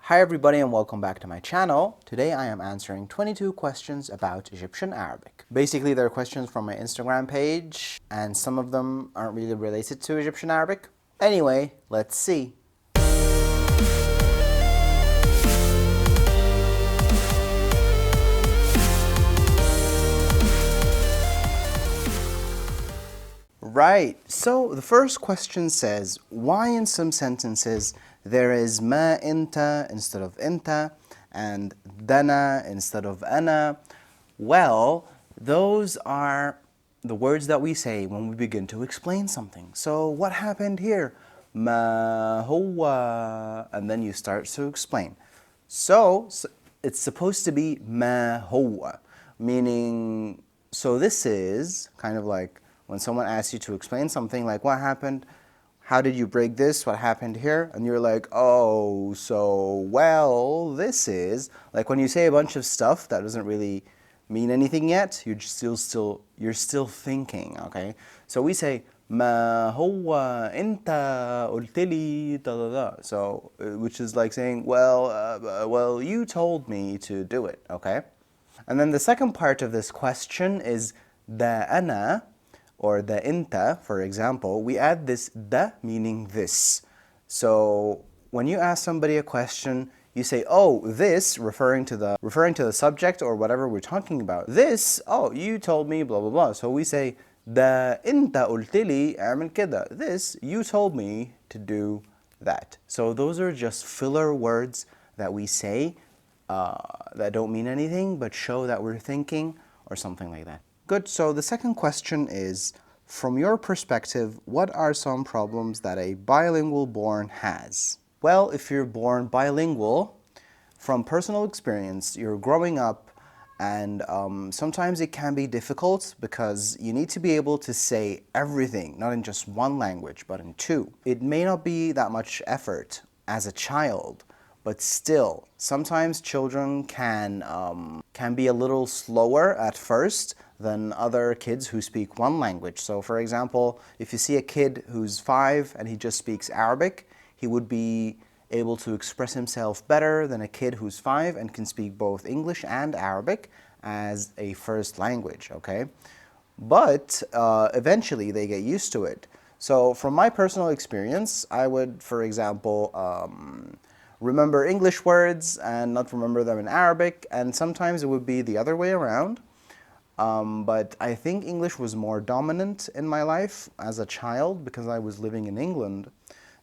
Hi everybody and welcome back to my channel. Today I am answering 22 questions about Egyptian Arabic. Basically they're questions from my Instagram page and some of them aren't really related to Egyptian Arabic. Anyway, let's see. Right, so the first question says, why in some sentences there is ma inta instead of inta and dana instead of ana? Well, those are the words that we say when we begin to explain something. So what happened here? Ma huwa, and then you start to explain. So it's supposed to be ma huwa, meaning, so this is kind of like when someone asks you to explain something, like what happened, how did you break this, what happened here, and you're like, oh, so, well, this is, like when you say a bunch of stuff that doesn't really mean anything yet, you're still thinking, okay? So we say, ما هو أنت قلت لي da da da. So, which is like saying, well, you told me to do it, okay? And then the second part of this question is the ana, or the inta, for example. We add this da, meaning this. So when you ask somebody a question, you say, oh, this, referring to the subject or whatever we're talking about. This, oh, you told me, blah, blah, blah. So we say, da inta قلت لي اعمل كده. This, you told me to do that. So those are just filler words that we say that don't mean anything but show that we're thinking or something like that. Good, so the second question is, from your perspective, what are some problems that a bilingual born has? Well, if you're born bilingual, from personal experience, you're growing up and sometimes it can be difficult because you need to be able to say everything, not in just one language, but in two. It may not be that much effort as a child, but still, sometimes children can be a little slower at first than other kids who speak one language. So for example, if you see a kid who's 5 and he just speaks Arabic, he would be able to express himself better than a kid who's 5 and can speak both English and Arabic as a first language, okay? But eventually they get used to it. So from my personal experience, I would, for example, remember English words and not remember them in Arabic, and sometimes it would be the other way around. But I think English was more dominant in my life as a child because I was living in England.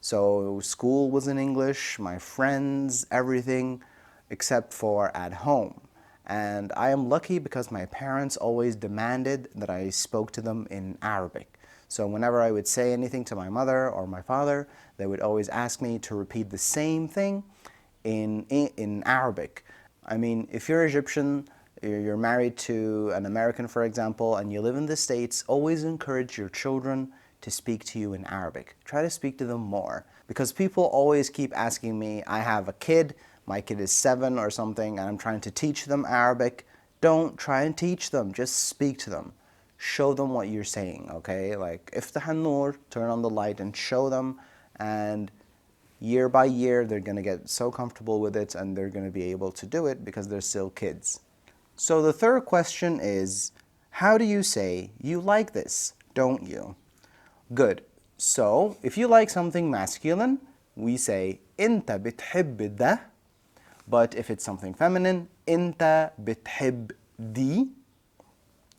So school was in English, my friends, everything except for at home. And I am lucky because my parents always demanded that I spoke to them in Arabic. So whenever I would say anything to my mother or my father, they would always ask me to repeat the same thing in Arabic. I mean, if you're Egyptian, you're married to an American, for example, and you live in the States, always encourage your children to speak to you in Arabic. Try to speak to them more. Because people always keep asking me, I have a kid, my kid is 7 or something, and I'm trying to teach them Arabic. Don't try and teach them, just speak to them. Show them what you're saying, okay? Like, iftah an-nur, turn on the light and show them, and year by year they're going to get so comfortable with it and they're going to be able to do it because they're still kids. So the third question is, how do you say, you like this, don't you? Good. So if you like something masculine, we say, انت بتحب ده. But if it's something feminine, انت بتحب دي.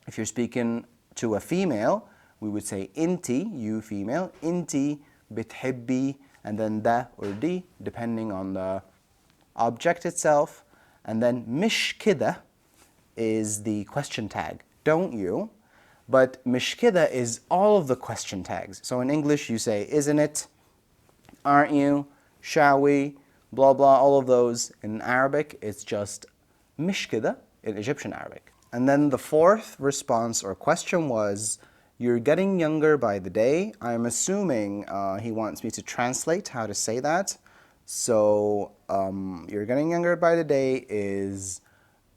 If you're speaking to a female, we would say inti, you female, inti بتحبي, and then da or di, depending on the object itself. And then مش كده is the question tag, don't you? But مش كده is all of the question tags. So in English you say, isn't it, aren't you, shall we, blah blah, all of those. In Arabic it's just مش كده in Egyptian Arabic. And then the fourth response or question was, you're getting younger by the day. I'm assuming he wants me to translate how to say that. So you're getting younger by the day is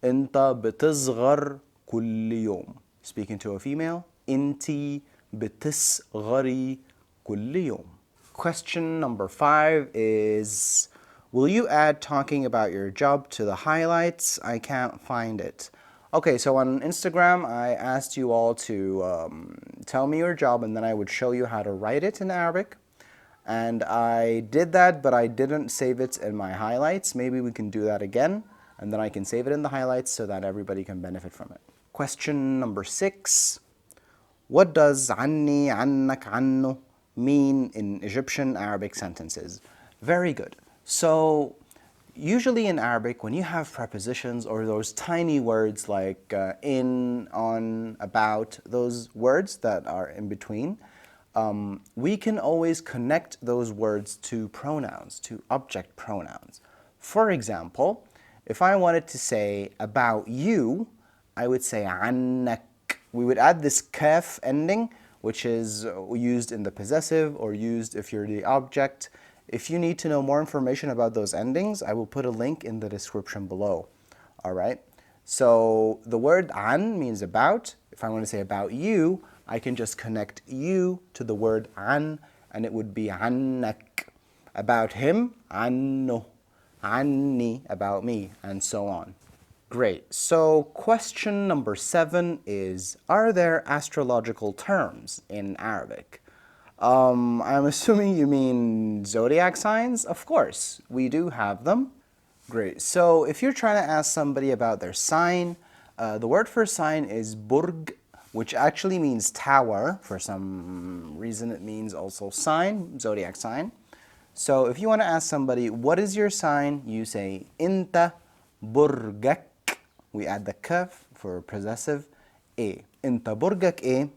انت بتصغر كل يوم. Speaking to a female, انتي بتصغري كل يوم. Question number 5 is, Will you add talking about your job to the highlights? I can't find it. Okay, so on Instagram, I asked you all to tell me your job, and then I would show you how to write it in Arabic. And I did that, but I didn't save it in my highlights. Maybe we can do that again, and then I can save it in the highlights so that everybody can benefit from it. Question number 6. What does عني عنك عنه mean in Egyptian Arabic sentences? Very good. So usually in Arabic, when you have prepositions or those tiny words like in, on, about, those words that are in between, we can always connect those words to pronouns, to object pronouns. For example, if I wanted to say about you, I would say عنك. We would add this kaf ending, which is used in the possessive or used if you're the object. If you need to know more information about those endings, I will put a link in the description below. All right? So the word an means about. If I want to say about you, I can just connect you to the word an, and it would be annak. About him, anno. Anni, about me, and so on. Great. So question number 7 is, are there astrological terms in Arabic? I'm assuming you mean zodiac signs? Of course, we do have them. Great. So if you're trying to ask somebody about their sign, the word for sign is burg, which actually means tower. For some reason it means also sign, zodiac sign. So if you want to ask somebody, what is your sign? You say, Inta burgak. We add the kaf for possessive, a. Inta burgak a.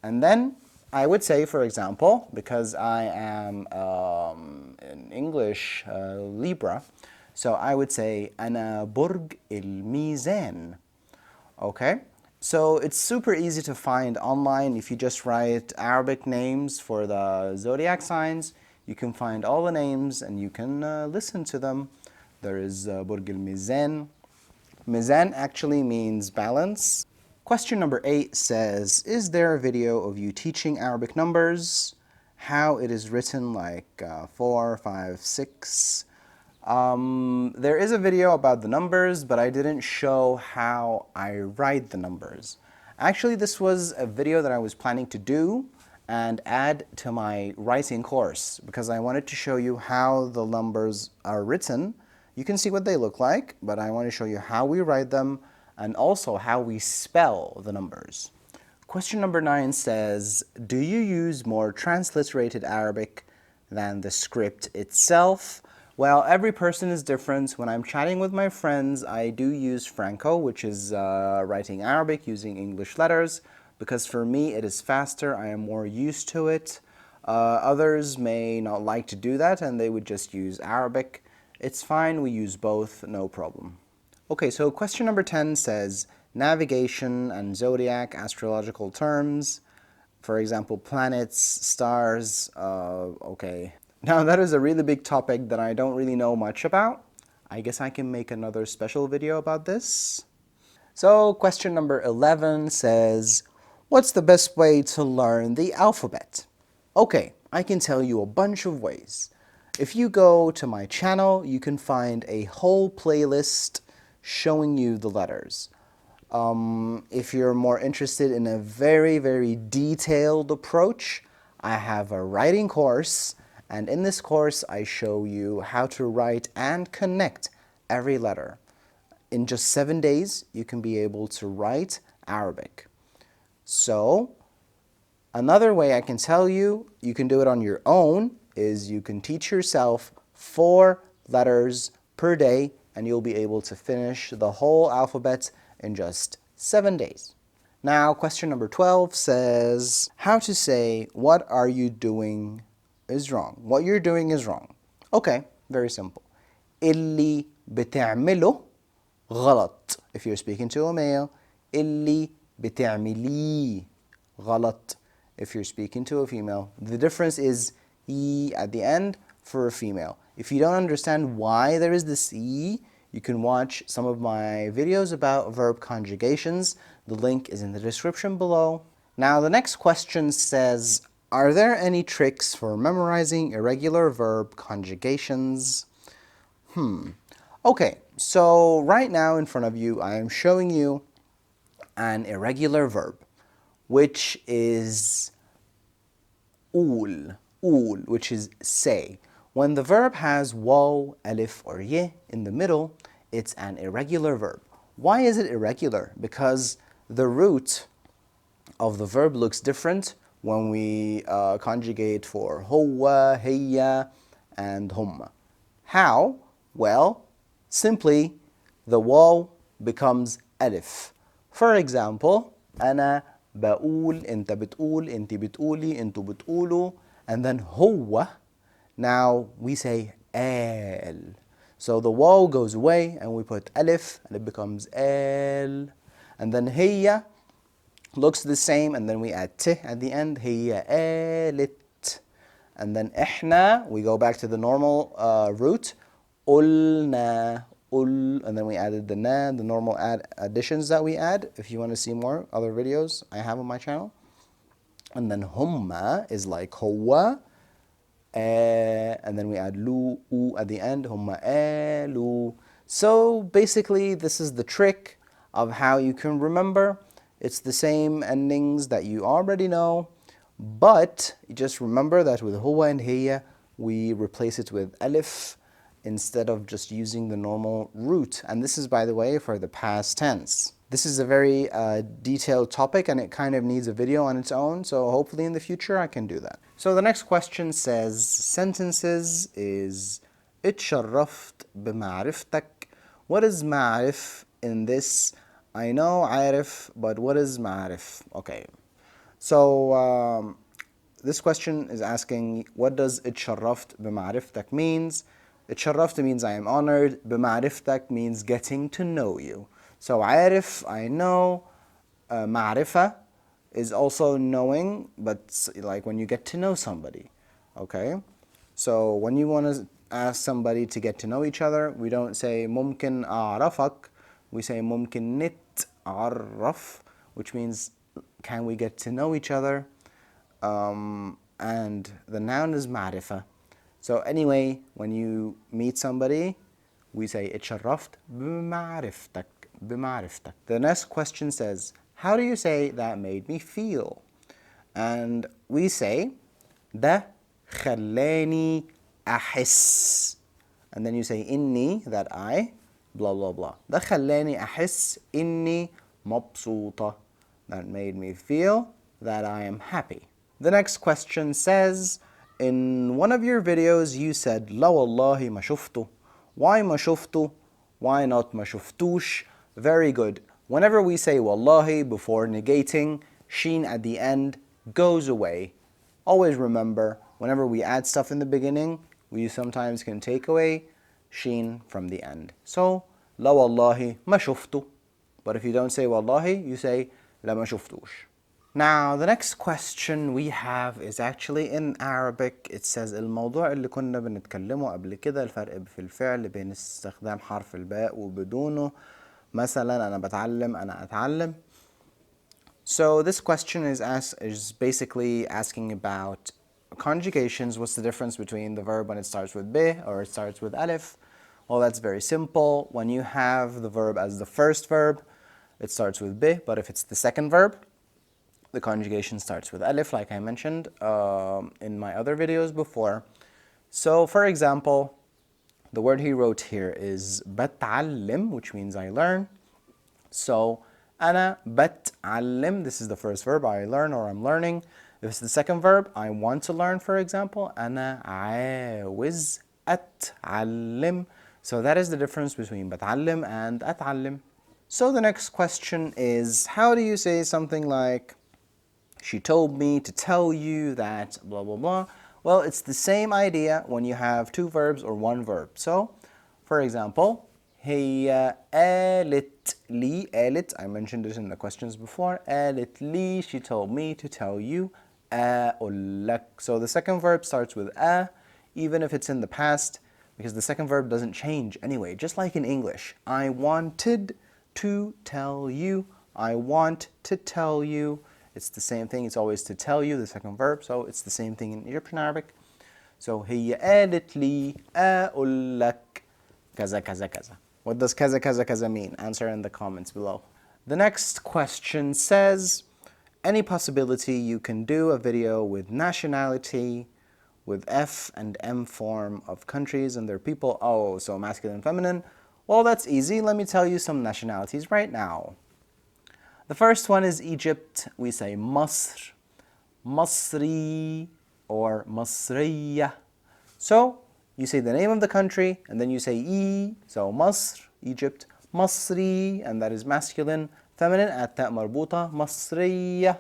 And then I would say, for example, because I am in English Libra, so I would say, Ana burg il mizan. Okay? So it's super easy to find online. If you just write Arabic names for the zodiac signs, you can find all the names and you can listen to them. There is burg il mizan. Mizan actually means balance. Question number 8 says, is there a video of you teaching Arabic numbers? How it is written, like 4, 5, 6. There is a video about the numbers, but I didn't show how I write the numbers. Actually, this was a video that I was planning to do and add to my writing course because I wanted to show you how the numbers are written. You can see what they look like, but I want to show you how we write them and also how we spell the numbers. Question number 9 says, do you use more transliterated Arabic than the script itself? Well, every person is different. When I'm chatting with my friends, I do use Franco, which is writing Arabic using English letters, because for me it is faster. I am more used to it. Others may not like to do that and they would just use Arabic. It's fine, we use both, no problem. Okay, so question number 10 says, navigation and zodiac astrological terms. For example, planets, stars, okay. Now that is a really big topic that I don't really know much about. I guess I can make another special video about this. So question number 11 says, what's the best way to learn the alphabet? Okay, I can tell you a bunch of ways. If you go to my channel, you can find a whole playlist showing you the letters. If you're more interested in a very, very detailed approach, I have a writing course, and in this course I show you how to write and connect every letter. In just 7 days, you can be able to write Arabic. So, another way I can tell you, you can do it on your own, is you can teach yourself 4 letters per day and you'll be able to finish the whole alphabet in just 7 days. Now, question number 12 says, how to say, what are you doing is wrong. What you're doing is wrong. Okay, very simple. اللي بتعمله غلط. If you're speaking to a male, اللي بتعمليه غلط. If you're speaking to a female, the difference is E at the end for a female. If you don't understand why there is this E, you can watch some of my videos about verb conjugations. The link is in the description below. Now the next question says, are there any tricks for memorizing irregular verb conjugations? Okay, so right now in front of you, I am showing you an irregular verb, which is قول, which is say. When the verb has waw, alif, or ye in the middle, it's an irregular verb. Why is it irregular? Because the root of the verb looks different when we conjugate for huwa, hiya, and humma. How? Well, simply the waw becomes alif. For example, أنا بقول, أنت بتقول, أنت بتقولي, أنتوا بتقولوا, and then هو. Now we say al. So the waw goes away and we put alif and it becomes al. And then hiya looks the same and then we add t at the end. Hiya alit. And then إحنا, we go back to the normal root. قلنا, and then we added the na, the normal additions that we add. If you want to see more other videos I have on my channel. And then humma is like huwa, and then we add lu, u at the end. Humma alu. So basically, this is the trick of how you can remember. It's the same endings that you already know, but just remember that with huwa and hiya, we replace it with alif instead of just using the normal root. And this is, by the way, for the past tense. This is a very detailed topic and it kind of needs a video on its own, so hopefully in the future I can do that. So the next question says, sentences is اتشرفت بمعرفتك. What is معرف in this? I know عارف, but what is معرف? Okay, so this question is asking, what does اتشرفت بمعرفتك means? اتشرفت means I am honored. بمعرفتك means getting to know you. So عارف, I know. معرفة is also knowing, but like when you get to know somebody. Okay? So when you want to ask somebody to get to know each other, we don't say ممكن أعرفك. We say ممكن نتعرف, which means can we get to know each other? And the noun is معرفة. So anyway, when you meet somebody, we say اتشرفت بمعرفتك. بمعرفتك. The next question says, how do you say that made me feel? And we say ده خلاني أحس. And then you say إني, that I, blah blah blah. ده خلاني أحس إني مبسوطة. That made me feel that I am happy. The next question says, in one of your videos you said لا والله ما شفته. Why ما شفته? Why not ما شفتوش? Very good. Whenever we say wallahi before negating, sheen at the end goes away. Always remember, whenever we add stuff in the beginning, we sometimes can take away sheen from the end. So, لا والله ما شفته. But if you don't say wallahi, you say لا ما شفتوش. Now, the next question we have is actually in Arabic. It says الموضوع اللي كنا بنتكلمه قبل كده، الفرق في الفعل بين استخدام حرف الباء وبدونه. مثلا أنا بتعلم، أنا أتعلم. So this question is basically asking about conjugations. What's the difference between the verb when it starts with be or it starts with alif? Well, that's very simple. When you have the verb as the first verb, it starts with be, but if it's the second verb, the conjugation starts with alif, like I mentioned in my other videos before. So, for example, the word he wrote here is بتعلم, which means I learn. So, أنا بتعلم, this is the first verb, I learn or I'm learning. If it's the second verb, I want to learn, for example, أنا عاوز أتعلم. So that is the difference between بتعلم and أتعلم. So the next question is, how do you say something like, she told me to tell you that blah blah blah? Well, it's the same idea when you have two verbs or one verb. So, for example, هي قالت لي, قالت, I mentioned it in the questions before, قالت لي, she told me to tell you, أقول لك. So the second verb starts with a, even if it's in the past, because the second verb doesn't change anyway, just like in English. I wanted to tell you, I want to tell you. It's the same thing, it's always to tell you, the second verb, so it's the same thing in Egyptian Arabic. So هي قالت لي أقول لك. kaza, kaza, kaza. What does kaza, kaza, kaza mean? Answer in the comments below. The next question says, any possibility you can do a video with nationality, with F and M form of countries and their people? Oh, so masculine and feminine. Well, that's easy. Let me tell you some nationalities right now. The first one is Egypt. We say Masr, Masri, or Masriya. So you say the name of the country and then you say E. So Masr, Egypt, Masri, and that is masculine. Feminine, at-ta marbuta, Masriya.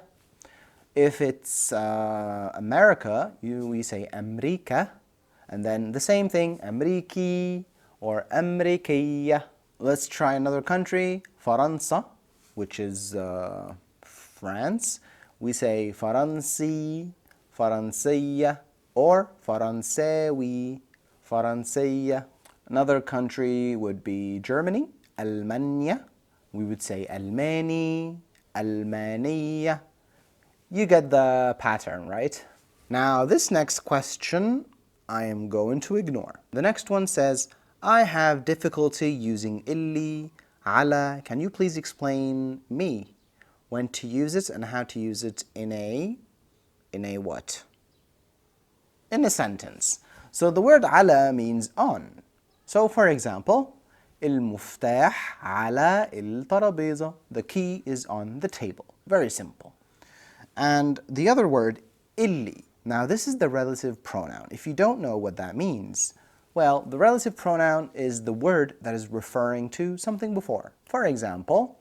If it's America, we say America, and then the same thing, Ameriki or Amerikiya. Let's try another country, Faransa, which is France. We say Faransi, Faransiya, or Faransewi, Faransiya. Another country would be Germany, Almania. We would say Almani, Almaniya. You get the pattern, right? Now, this next question I am going to ignore. The next one says, I have difficulty using illi, ala. Can you please explain me when to use it and how to use it in a what? In a sentence. So the word ala means on. So for example, المفتاح على الترابيزة. The key is on the table. Very simple. And the other word, illi. Now this is the relative pronoun. If you don't know what that means, well, the relative pronoun is the word that is referring to something before. For example,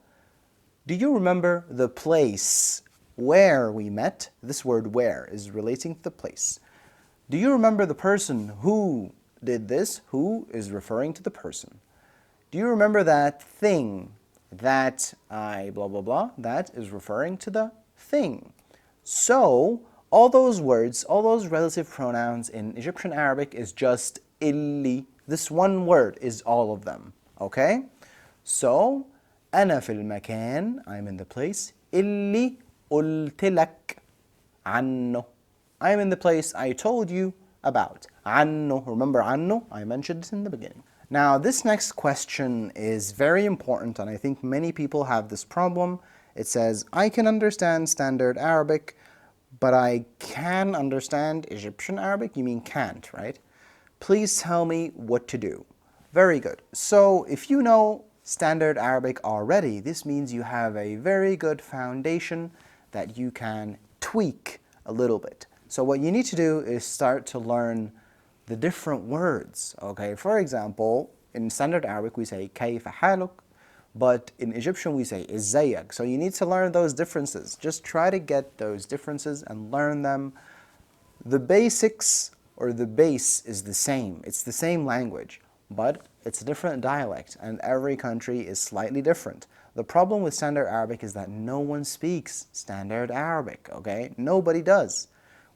do you remember the place where we met? This word where is relating to the place. Do you remember the person who did this? Who is referring to the person. Do you remember that thing that I blah blah blah? That is referring to the thing. So all those words, all those relative pronouns in Egyptian Arabic is just illi. This one word is all of them. Okay? So أنا في المكان, I'm in the place, اللي قلت لك عنه. I'm in the place I told you about. عنه. Remember عنه? I mentioned it in the beginning. Now, this next question is very important, and I think many people have this problem. It says, I can understand standard Arabic, but I can understand Egyptian Arabic. You mean can't, right? Please tell me what to do. Very good. So, if you know standard Arabic already, this means you have a very good foundation that you can tweak a little bit. So what you need to do is start to learn the different words, okay? For example, in standard Arabic we say كيف حالك, but in Egyptian we say ازيك. So you need to learn those differences. Just try to get those differences and learn them. The basics or the base is the same. It's the same language, but it's a different dialect, and every country is slightly different. The problem with standard Arabic is that no one speaks standard Arabic, okay? Nobody does.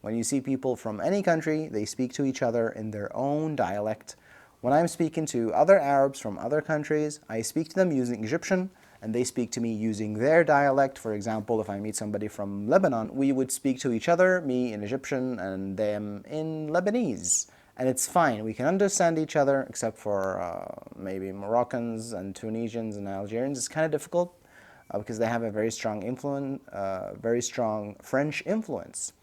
When you see people from any country, they speak to each other in their own dialect. When I'm speaking to other Arabs from other countries, I speak to them using Egyptian, and they speak to me using their dialect. For example, if I meet somebody from Lebanon, we would speak to each other, me in Egyptian and them in Lebanese. And it's fine, we can understand each other, except for maybe Moroccans and Tunisians and Algerians. It's kind of difficult because they have a very strong very strong French influence.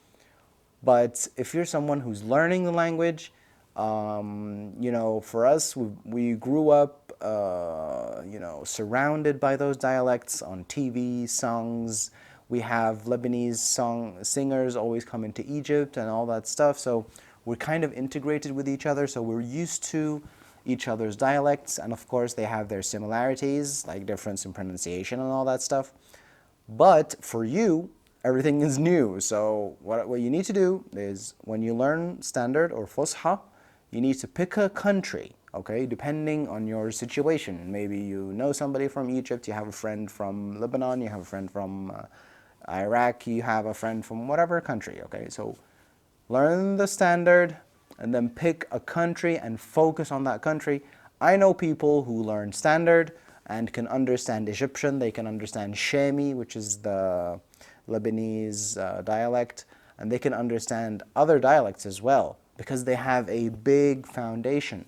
But if you're someone who's learning the language, you know, for us, we grew up, you know, surrounded by those dialects on TV, songs. We have Lebanese singers always come into Egypt and all that stuff. So we're kind of integrated with each other. So we're used to each other's dialects. And of course, they have their similarities, like difference in pronunciation and all that stuff. But for you, everything is new. So what you need to do is when you learn standard or Fusha, you need to pick a country, okay, depending on your situation. Maybe you know somebody from Egypt, you have a friend from Lebanon, you have a friend from Iraq, you have a friend from whatever country, okay? So learn the standard and then pick a country and focus on that country. I know people who learn standard and can understand Egyptian, they can understand Shami, which is the Lebanese dialect, and they can understand other dialects as well because they have a big foundation.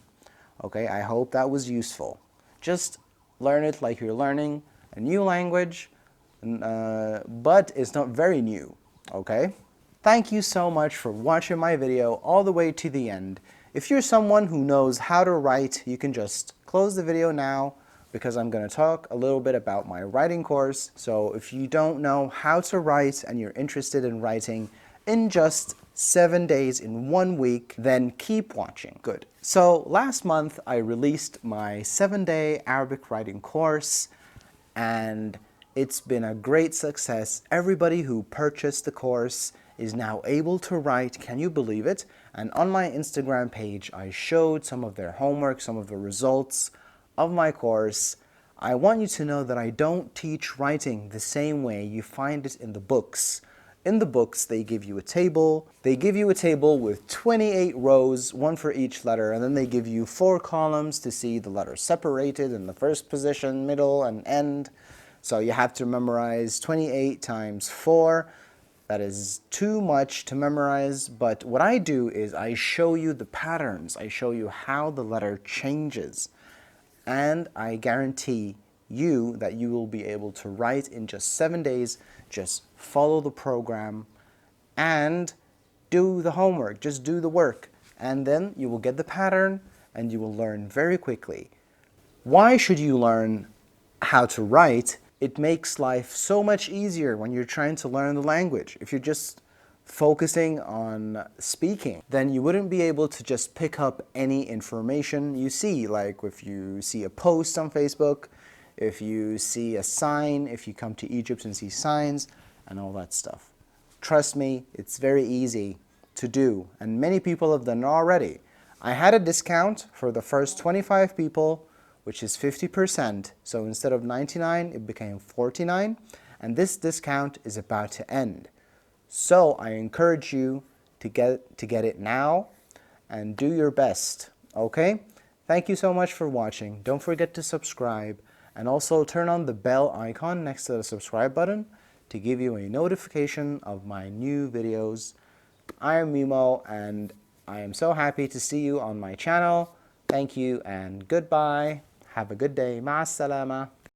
Okay, I hope that was useful. Just learn it like you're learning a new language, but it's not very new, okay? Thank you so much for watching my video all the way to the end. If you're someone who knows how to write, you can just close the video now because I'm going to talk a little bit about my writing course. So if you don't know how to write and you're interested in writing in just 7 days in 1 week, then keep watching. Good. So last month I released my 7-day Arabic writing course, and it's been a great success. Everybody who purchased the course is now able to write. Can you believe it? And on my Instagram page, I showed some of their homework, some of the results of my course. I want you to know that I don't teach writing the same way you find it in the books. In the books, they give you a table. They give you a table with 28 rows, one for each letter, and then they give you 4 columns to see the letters separated in the first position, middle, and end. So you have to memorize 28 times 4. That is too much to memorize, but what I do is I show you the patterns. I show you how the letter changes, and I guarantee you that you will be able to write in just 7 days. Just follow the program and do the homework. Just do the work, and then you will get the pattern and you will learn very quickly. Why should you learn how to write? It makes life so much easier when you're trying to learn the language. If you're just focusing on speaking, then you wouldn't be able to just pick up any information you see, like if you see a post on Facebook, if you see a sign, if you come to Egypt and see signs and all that stuff. Trust me, it's very easy to do, and many people have done it already. I had a discount for the first 25 people, which is 50%. So instead of 99, it became 49, and this discount is about to end. So I encourage you to get it now and do your best, okay? Thank you so much for watching. Don't forget to subscribe, and also turn on the bell icon next to the subscribe button to give you a notification of my new videos. I am Mimo, and I am so happy to see you on my channel. Thank you and goodbye. Have a good day. Ma'as salama.